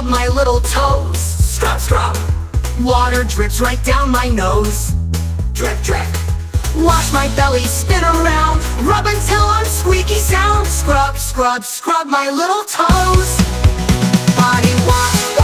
scrub my little toes. Scrub, scrub. Water drips right down my nose. Drip, drip. Wash my belly, spin around, rub until I'm squeaky sound. Scrub, scrub, scrub my little toes. Body wash,